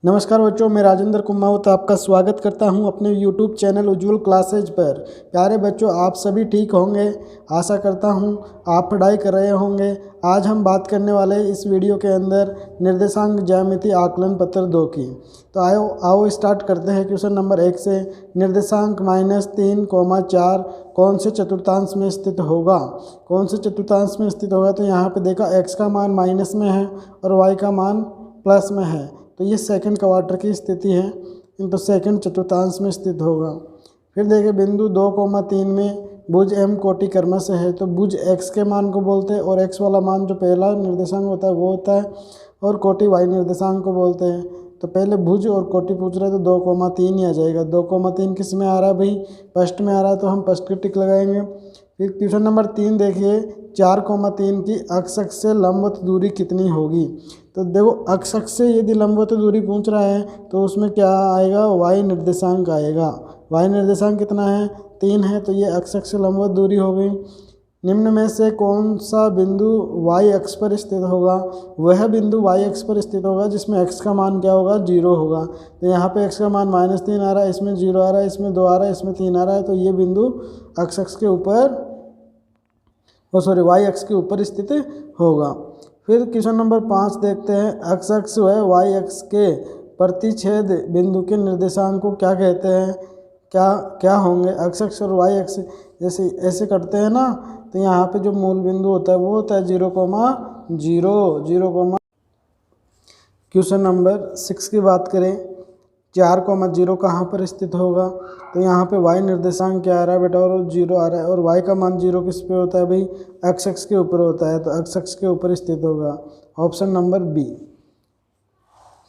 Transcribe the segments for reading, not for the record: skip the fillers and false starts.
नमस्कार बच्चों, मैं राजेंद्र कुमावत आपका स्वागत करता हूं अपने YouTube चैनल उज्ज्वल क्लासेज पर। प्यारे बच्चों, आप सभी ठीक होंगे, आशा करता हूं आप पढ़ाई कर रहे होंगे। आज हम बात करने वाले हैं इस वीडियो के अंदर निर्देशांक ज्यामिति आकलन पत्र 2 की। तो आओ स्टार्ट करते हैं क्वेश्चन नंबर 1 से। निर्देशांक -3, 4 कौन से चतुर्थांश में स्थित होगा? कौन से चतुर्थांश में स्थित होगा? तो यहाँ पर देखा x का मान माइनस में है और y का मान प्लस में है, तो ये सेकंड क्वार्टर की स्थिति है, तो सेकंड चतुर्थांश में स्थित होगा। फिर देखिए बिंदु 2,3 में भुज m कोटि कर्म से है, तो भुज x के मान को बोलते हैं और x वाला मान जो पहला निर्देशांक होता है वो होता है, और कोटि y निर्देशांक को बोलते हैं। तो पहले भुज और कोटि पूछ रहे हैं तो 2,3 ही आ जाएगा। 2,3 किस में आ रहा है भाई? फर्स्ट में आ रहा है, तो हम फर्स्ट की टिक लगाएंगे। फिर क्वेश्चन नंबर 3 देखिए, 4,3 की अक्ष से लंबवत दूरी कितनी होगी? तो देखो अक्ष से यदि लंबवत दूरी पूछ रहा है तो उसमें क्या आएगा? y निर्देशांक आएगा। y निर्देशांक कितना है? 3 है, तो ये अक्ष से लंबवत दूरी हो गई। निम्न में से कौन सा बिंदु y अक्ष पर स्थित होगा? वह बिंदु y अक्ष पर स्थित होगा जिसमें x का मान क्या होगा? 0 होगा। तो यहाँ पे x का मान -3 आ रहा है, इसमें 0 आ रहा है, इसमें 2 आ रहा है, इसमें 3 आ रहा है, तो ये बिंदु अक्ष के ऊपर y अक्ष के ऊपर स्थित होगा। फिर क्वेश्चन नंबर 5 देखते हैं। अक्ष है y अक्ष के प्रतिच्छेद बिंदु के निर्देशांक को क्या कहते हैं? क्या होंगे? अक्ष और y अक्ष जैसे ऐसे करते हैं ना, तो यहाँ पे जो मूल बिंदु होता है वो होता है 0,0। क्वेश्चन नंबर 6 की बात करें, 4,0 कहाँ पर स्थित होगा? तो यहाँ पे y निर्देशांक क्या आ रहा है बेटा? और 0 आ रहा है, और y का मान 0 किस पे होता है भाई? अक्ष के ऊपर होता है, तो अक्ष के ऊपर स्थित होगा। Option number B.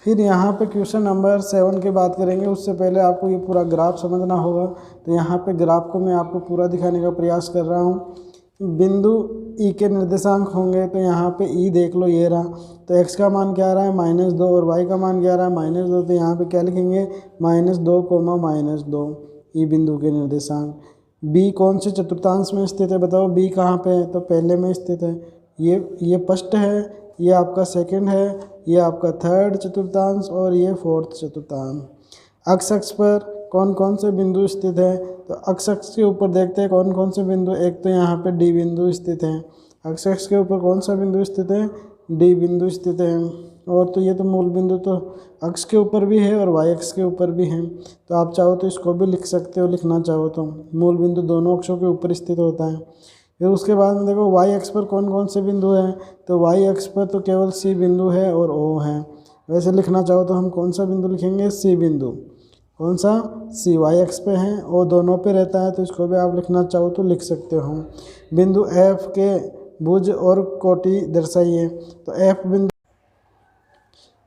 फिर यहाँ पे क्वेश्चन नंबर 7 की बात करेंगे, उससे पहले आपको ये पूरा ग्राफ समझना होगा। तो यहाँ पे ग्राफ को मैं आपको पूरा दिखाने का प्रयास कर रहा हूँ। बिंदु ई के निर्देशांक होंगे, तो यहाँ पे ई देख लो, ये रहा। तो x का मान क्या आ रहा है? -2, और y का मान क्या आ रहा है? -2। तो यहाँ पे क्या लिखेंगे? -2, ई बिंदु के निर्देशांक। b कौन से चतुर्थांश में स्थित है? बताओ b कहाँ पे है? तो पहले में स्थित है। ये फर्स्ट है, ये आपका सेकंड है, ये आपका थर्ड चतुर्थांश, और ये फोर्थ चतुर्थांश। अक्ष पर कौन कौन से बिंदु स्थित है? तो अक्ष के ऊपर देखते हैं कौन कौन से बिंदु। एक तो यहाँ पे डी बिंदु स्थित है। अक्ष के ऊपर कौन सा बिंदु स्थित है? डी बिंदु स्थित है। और तो ये तो मूल बिंदु तो अक्ष के ऊपर भी है और y अक्ष के ऊपर भी है, तो आप चाहो तो इसको भी लिख सकते हो, लिखना चाहो तो। मूल बिंदु दोनों अक्षों के ऊपर स्थित होता है। फिर उसके बाद में देखो y अक्ष पर कौन कौन से बिंदु हैं? तो y अक्ष पर तो केवल C बिंदु है और O है। वैसे लिखना चाहो तो हम कौन सा बिंदु लिखेंगे? C बिंदु। कौन सा? C y अक्ष पे है, O दोनों पे रहता है, तो इसको भी आप लिखना चाहो तो लिख सकते हो। बिंदु F के भुज और कोटि दर्शाइए। तो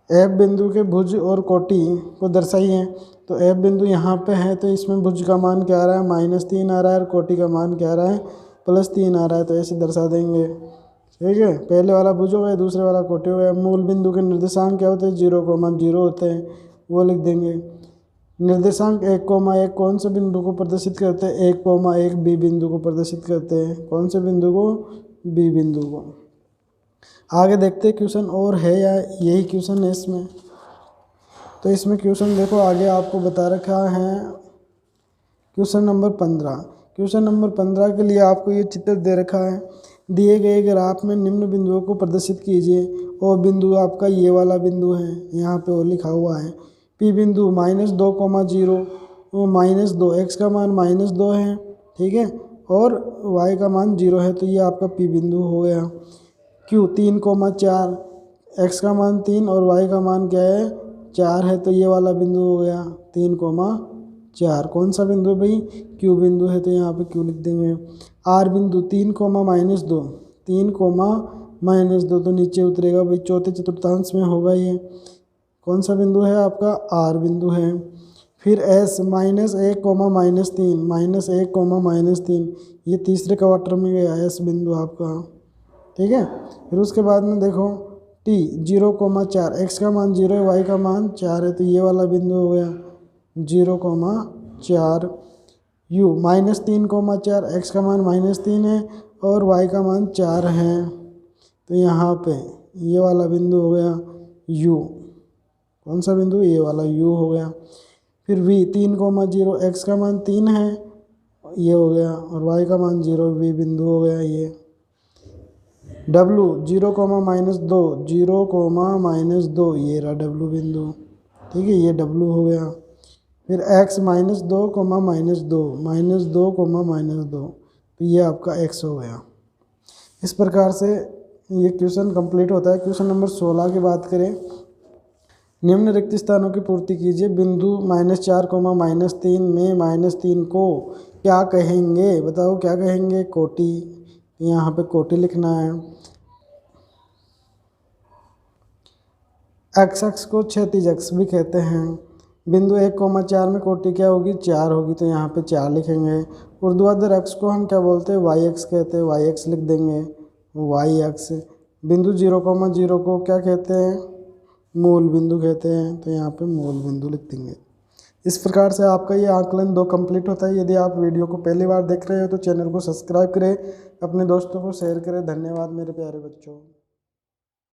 F बिंदु के भुज और कोटि को दर्शाइए। तो F बिंदु यहाँ पे है, तो इसमें भुज का मान क्या आ रहा है? -3 आ रहा है, और कोटि का मान क्या आ रहा है? +3 आ रहा है। तो ऐसे दर्शा देंगे, ठीक है। पहले वाला भुज हो गया, दूसरे वाला कोटि हो गया। मूल बिंदु के निर्देशांक क्या होते हैं? 0,0 होते हैं, वो लिख देंगे। निर्देशांक 1,1 कौन से बिंदु को प्रदर्शित करते हैं? 1,1 बी बिंदु को प्रदर्शित करते हैं। कौन से बिंदु को? बी बिंदु को। आगे देखते हैं क्वेश्चन और है या यही क्वेश्चन है इसमें? तो इसमें क्वेश्चन देखो आगे आपको बता रखा है। Question number 15। क्वेश्चन नंबर 15 के लिए आपको ये चित्र दे रखा है। दिए गए ग्राफ में निम्न बिंदुओं को प्रदर्शित कीजिए। और बिंदु आपका ये वाला बिंदु है, यहाँ पे वो लिखा हुआ है। पी बिंदु -2, 0 -2, x का मान -2 है, ठीक है, और y का मान 0 है, तो ये आपका पी बिंदु हो गया। क्यू 3,4, x का मान 3 और y का मान क्या है? 4 है, तो ये वाला बिंदु हो गया 3,4। कौन सा बिंदु है भाई? क्यू बिंदु है, तो यहाँ पे क्यू लिख देंगे। आर बिंदु 3,-2, 3,-2, तो नीचे उतरेगा भाई, चौथे चतुर्थांश में होगा ये। कौन सा बिंदु है आपका? आर बिंदु है। फिर एस -1, -1, ये तीसरे क्वार्टर में गया एस बिंदु आपका, ठीक है। फिर उसके बाद में देखो टी 0,4, x का मान 0 है, y का मान 4 है, तो ये वाला बिंदु हो गया 0,4। यू -3,4, x का मान -3 है और y का मान 4 है, तो यहाँ पे ये वाला बिंदु हो गया यू। कौन सा बिंदु, ये वाला u हो गया। फिर v 3,0 x का मान 3 है, ये हो गया, और y का मान 0 v बिंदु हो गया ये। w 0, -2 0, ये रहा w बिंदु, ठीक है, ये w हो गया। फिर x -2, -2, तो ये आपका x हो गया। इस प्रकार से ये क्वेश्चन कंप्लीट होता है। क्वेश्चन नंबर 16 की बात करें, निम्न रिक्त स्थानों की पूर्ति कीजिए। बिंदु -4, -3 में -3 को क्या कहेंगे, बताओ क्या कहेंगे, कोटि। यहाँ पे कोटि लिखना है। x को क्षैतिज अक्ष भी कहते हैं। बिंदु 1,4 में कोटि क्या होगी, 4 होगी, तो यहाँ पे 4 लिखेंगे। ऊर्ध्वाधर अक्ष को हम क्या बोलते हैं, y अक्ष कहते हैं, y अक्ष लिख देंगे, y अक्ष। बिंदु 0,0 को क्या कहते हैं, मूल बिंदु कहते हैं, तो यहाँ पे मूल बिंदु लिख देंगे। इस प्रकार से आपका ये आकलन 2 कंप्लीट होता है। यदि आप वीडियो को पहली बार देख रहे हो तो चैनल को सब्सक्राइब करें, अपने दोस्तों को शेयर करें। धन्यवाद मेरे प्यारे बच्चों।